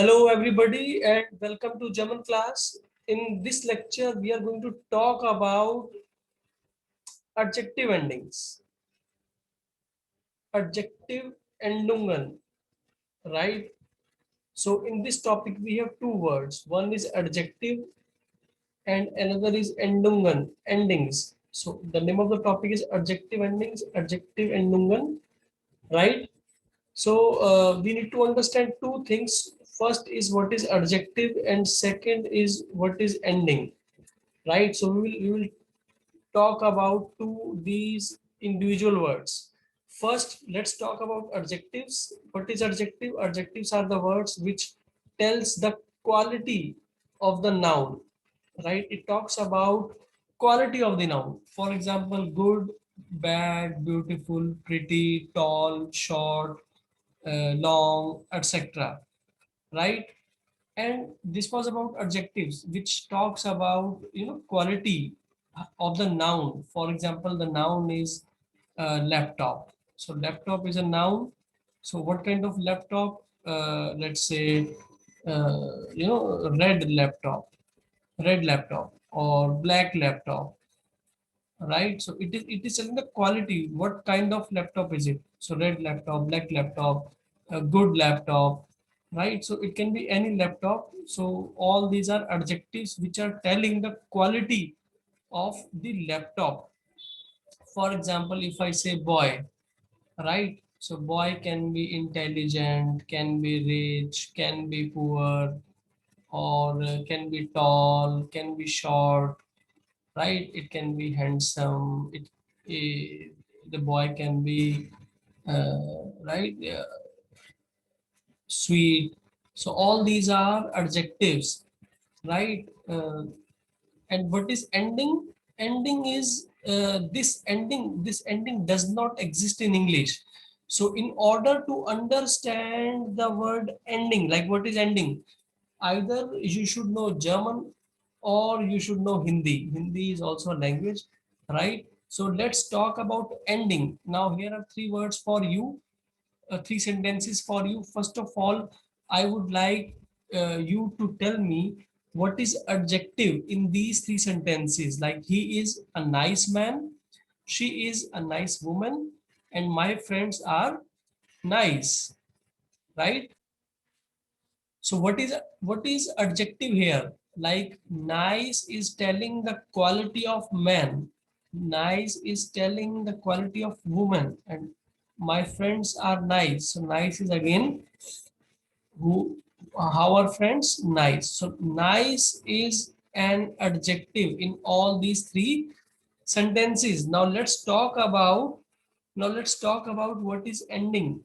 Hello everybody and welcome to German class. In this lecture we are going to talk about adjective endings. Adjective Endungen, right? So in this topic we have two words. One is adjective and another is Endungen, endings. So the name of the topic is adjective endings, adjective Endungen, right? So we need to understand two things. First is what is adjective and second is what is ending, right? So we will talk about these individual words. First, let's talk about adjectives. What is adjective? Adjectives are the words which tells the quality of the noun, right? It talks about quality of the noun. For example, good, bad, beautiful, pretty, tall, short, long, etc. Right? And this was about adjectives, which talks about quality of the noun. For example, the noun is laptop. So laptop is a noun. So what kind of laptop? Let's say red laptop or black laptop, right? So it is telling the quality. What kind of laptop is it? So red laptop, black laptop, a good laptop, right? So it can be any laptop. So all these are adjectives which are telling the quality of the laptop. For example, if I say boy, right? So boy can be intelligent, can be rich, can be poor, or can be tall, can be short, right? It can be handsome. The boy can be right, sweet. So all these are adjectives, right? And what is ending? Ending is this ending. This ending does not exist in English. So in order to understand the word ending, like what is ending, either you should know German or you should know Hindi. Hindi is also a language, right? So let's talk about ending. Now here are three words for you, three sentences for you. First of all, I would like you to tell me what is adjective in these three sentences. Like he is a nice man, she is a nice woman, and my friends are nice, right? So what is adjective here? Like nice is telling the quality of man, nice is telling the quality of woman, and my friends are nice. So nice is again who how are friends? Nice. So nice is an adjective in all these three sentences. Now let's talk about what is ending,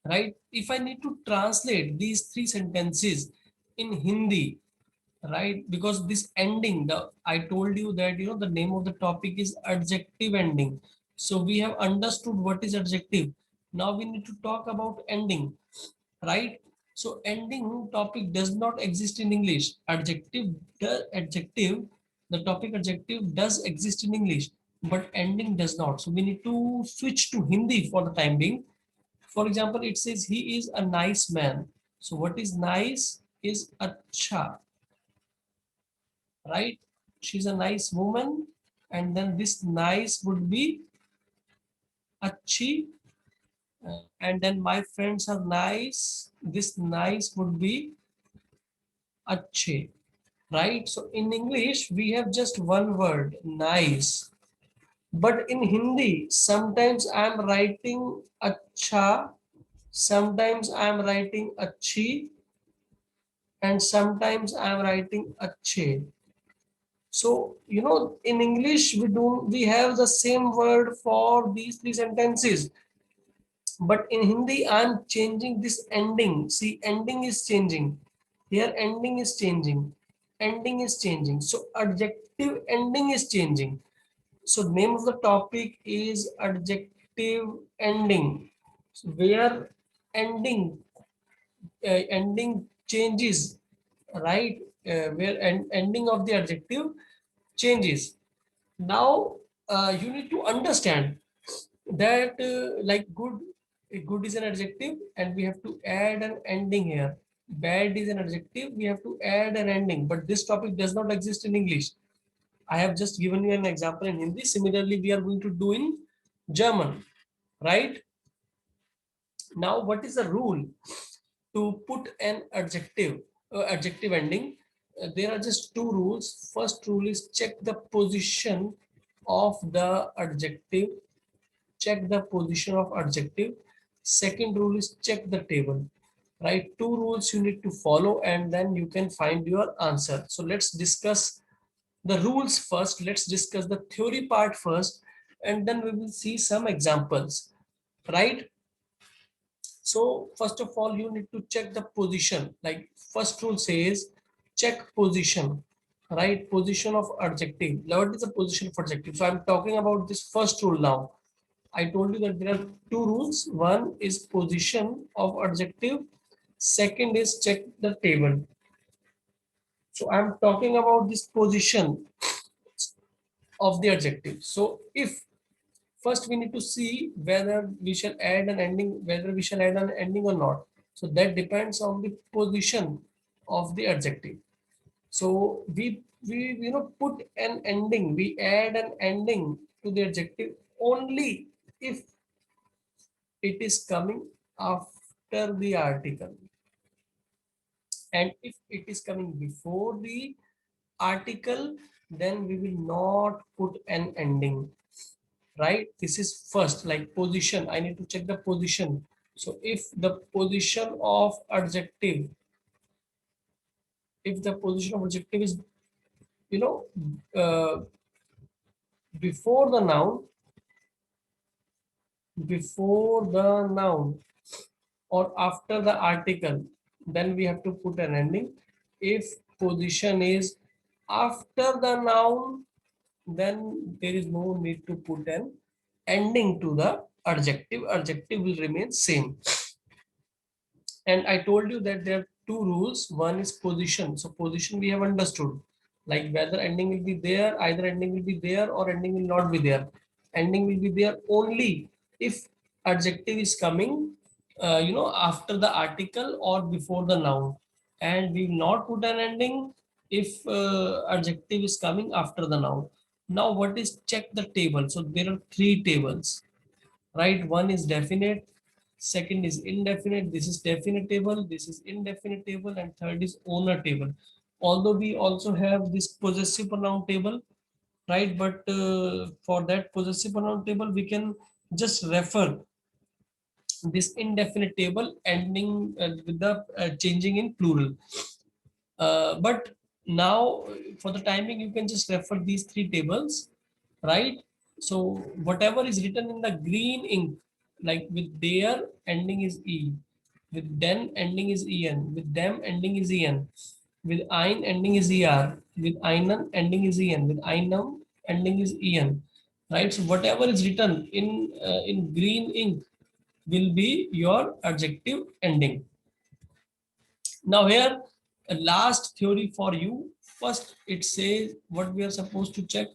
right? If I need to translate these three sentences in Hindi, right? Because this ending, the I told you that the name of the topic is adjective ending. So we have understood what is adjective. Now we need to talk about ending, right? So ending topic does not exist in English. Adjective, the topic adjective does exist in English, but ending does not. So we need to switch to Hindi for the time being. For example, it says he is a nice man. So what is nice is acha, right? She's a nice woman, and then this nice would be achi, and then my friends are nice. This nice would be ache, right? So in English, we have just one word, nice. But in Hindi, sometimes I'm writing acha, sometimes I'm writing achi, and sometimes I'm writing ache. So, in English, we have the same word for these three sentences. But in Hindi, I'm changing this ending. See, ending is changing. Here, ending is changing. Ending is changing. So, adjective ending is changing. So, name of the topic is adjective ending. So, where ending ending changes, right? Where ending of the adjective changes. Now you need to understand that like good, Good is an adjective and we have to add an ending here. Bad is an adjective, we have to add an ending, but this topic does not exist in English. I have just given you an example in Hindi. Similarly, we are going to do in German, right? Now, what is the rule to put an adjective ending? There are just two rules. First rule is check the position of the adjective. Check the position of adjective. Second rule is check the table. Right? Two rules you need to follow, and then you can find your answer. So let's discuss the rules first. Let's discuss the theory part first, and then we will see some examples. Right? So first of all, you need to check the position. Like first rule says, check position, right? Position of adjective. Now, what is the position of adjective? So I'm talking about this first rule now. I told you that there are two rules. One is position of adjective. Second is check the table. So I'm talking about this position of the adjective. So if first we need to see whether we shall add an ending, whether we shall add an ending or not. So that depends on the position of the adjective. So we put an ending, we add an ending to the adjective only if it is coming after the article, and if it is coming before the article, then we will not put an ending. Right, this is first, like position, I need to check the position. So if the position of adjective, if the position of adjective is you know uh, before the noun, before the noun or after the article, then we have to put an ending. If position is after the noun, then there is no need to put an ending to the adjective. Adjective will remain same. And I told you that there are two rules. One is position. So position we have understood, like whether ending will be there, either ending will be there or ending will not be there. Ending will be there only if adjective is coming, after the article or before the noun, and we will not put an ending if adjective is coming after the noun. Now, what is check the table? So there are three tables, right? One is definite, second is indefinite, this is definite table, this is indefinite table, and third is owner table. Although we also have this possessive pronoun table, right? But for that possessive pronoun table, we can just refer this indefinite table ending with the changing in plural. But now for the timing, you can just refer these three tables, right? So whatever is written in the green ink, like with their ending is E, with then ending is En, with them ending is En, with ein ending is Er, with einen ending is En, with einem ending is En, right? So whatever is written in green ink will be your adjective ending. Now here, a last theory for you. First, it says what we are supposed to check.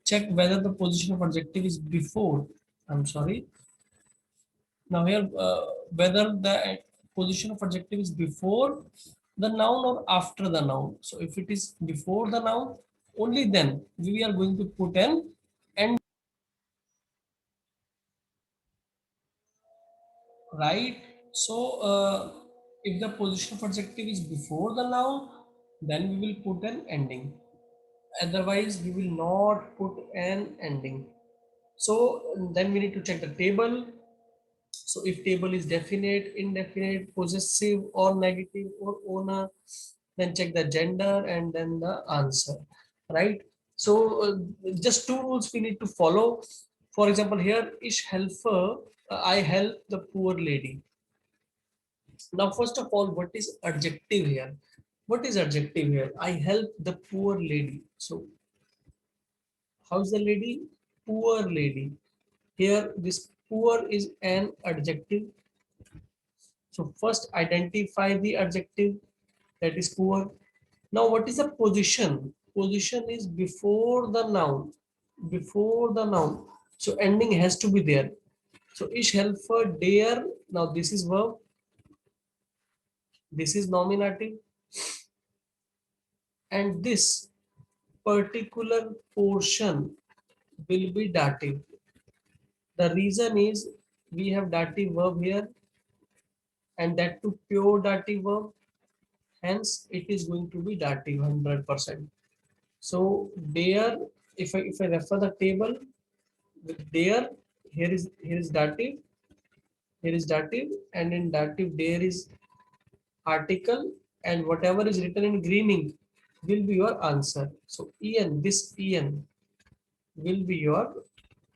Check whether the position of adjective is before. I'm sorry. Now here, whether the position of adjective is before the noun or after the noun. So if it is before the noun, only then we are going to put an end, right? So if the position of adjective is before the noun, then we will put an ending. Otherwise we will not put an ending. So then we need to check the table. So if table is definite, indefinite, possessive or negative or owner, then check the gender and then the answer, right? So just two rules we need to follow. For example, here ich helfe, I help the poor lady. Now first of all, what is adjective here? What is adjective here? I help the poor lady. So how's the lady? Poor lady. Here, this poor is an adjective. So first identify the adjective, that is poor. Now what is the position? Position is before the noun. Before the noun. So ending has to be there. So ich helfe der. Now this is verb. This is nominative. And this particular portion will be dative. The reason is we have dative verb here and that to pure dative verb. Hence, it is going to be dative 100%. So there, if I refer the table with there, here is dative, here is dative, and in dative there is article, and whatever is written in green ink will be your answer. So En, this En will be your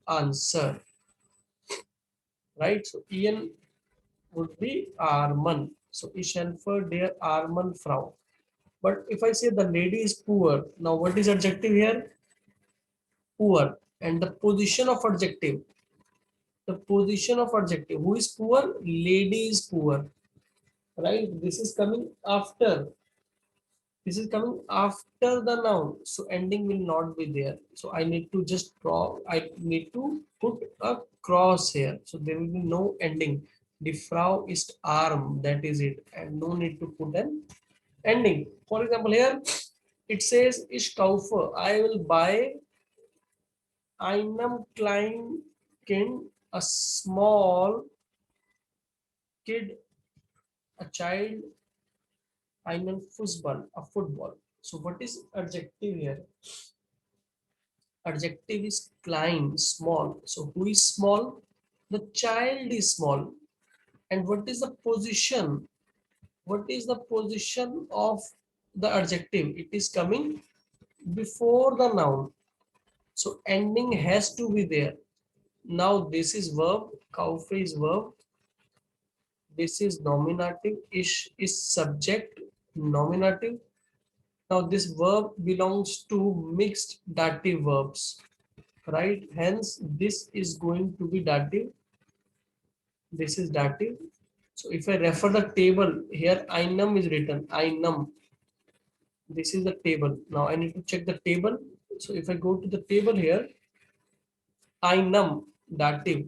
answer, right? So En would be Armen. So ich helfe der Armen Frau. But if I say the lady is poor, now what is adjective here? Poor. And the position of adjective. The position of adjective. Who is poor? Lady is poor. Right? This is coming after. This is coming after the noun. So ending will not be there. So I need to just draw. I need to put a cross here. So there will be no ending. Die Frau ist arm. That is it. And no need to put an ending. For example, here it says ich kaufe. I will buy einem kleinen Kind, a small kid, a child, einen Fußball, a football. So what is adjective here? Adjective is klein, small. So who is small? The child is small. And what is the position? What is the position of the adjective? It is coming before the noun. So ending has to be there. Now this is verb, kaufe is verb. This is nominative. Ish is subject, nominative. Now this verb belongs to mixed dative verbs, right? Hence this is going to be dative. This is dative. So if I refer the table here, einem is written, einem. This is the table. Now I need to check the table. So if I go to the table here, einem, dative.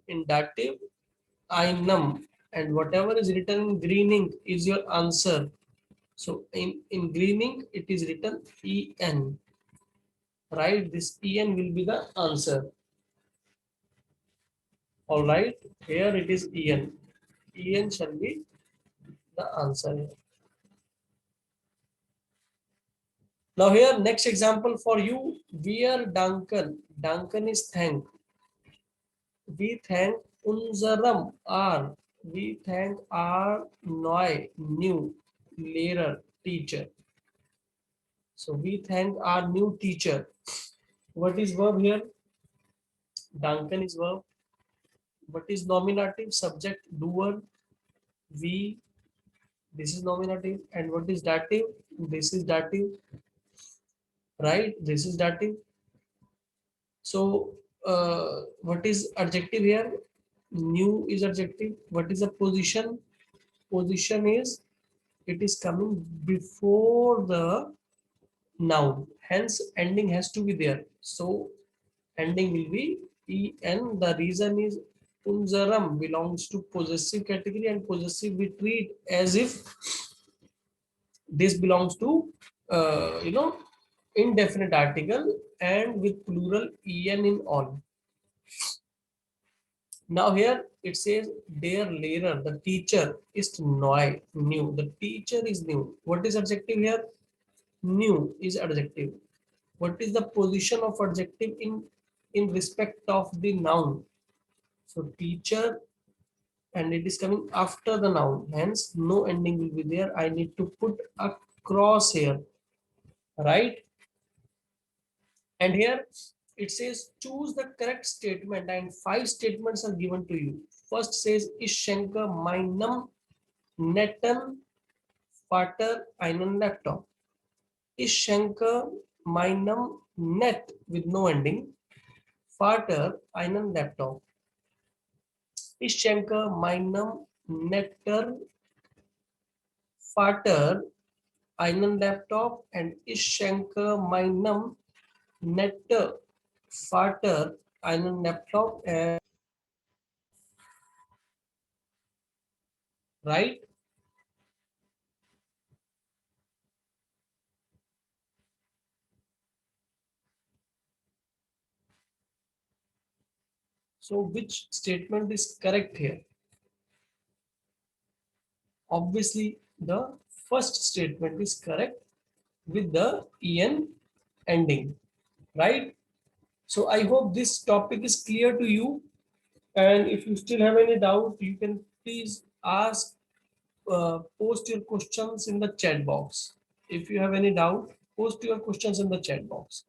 In dative, einem, and whatever is written in green ink is your answer. So in green ink, it is written En, right? This En will be the answer. All right, here it is En. En shall be the answer here. Now here, next example for you, wir danken. Danken is thank. We thank unserem our. We thank our new Lehrer, teacher. So we thank our new teacher. What is verb here? Duncan is verb. What is nominative? Subject, doer. We. This is nominative. And what is dative? This is dative. Right? This is dative. So what is adjective here? New is adjective. What is the position? Position is it is coming before the noun. Hence ending has to be there. So ending will be En. The reason is unzaram belongs to possessive category, and possessive we treat as if this belongs to indefinite article and with plural En in all. Now here it says their Lehrer, the teacher is new. The teacher is new. What is adjective here? New is adjective. What is the position of adjective in respect of the noun? So teacher, and it is coming after the noun. Hence no ending will be there. I need to put a cross here, right? And here it says choose the correct statement, and 5 statements are given to you. First says ich schenke meinem netten Vater einen Laptop. Ich schenke meinem net with no ending Vater einen Laptop. Ich schenke meinem netter Vater einen Laptop, and ich schenke meinem netter Vater einen Laptop. And right? So which statement is correct here? Obviously, the first statement is correct with the en ending, right? So I hope this topic is clear to you. And if you still have any doubt, you can please ask, post your questions in the chat box. If you have any doubt, post your questions in the chat box.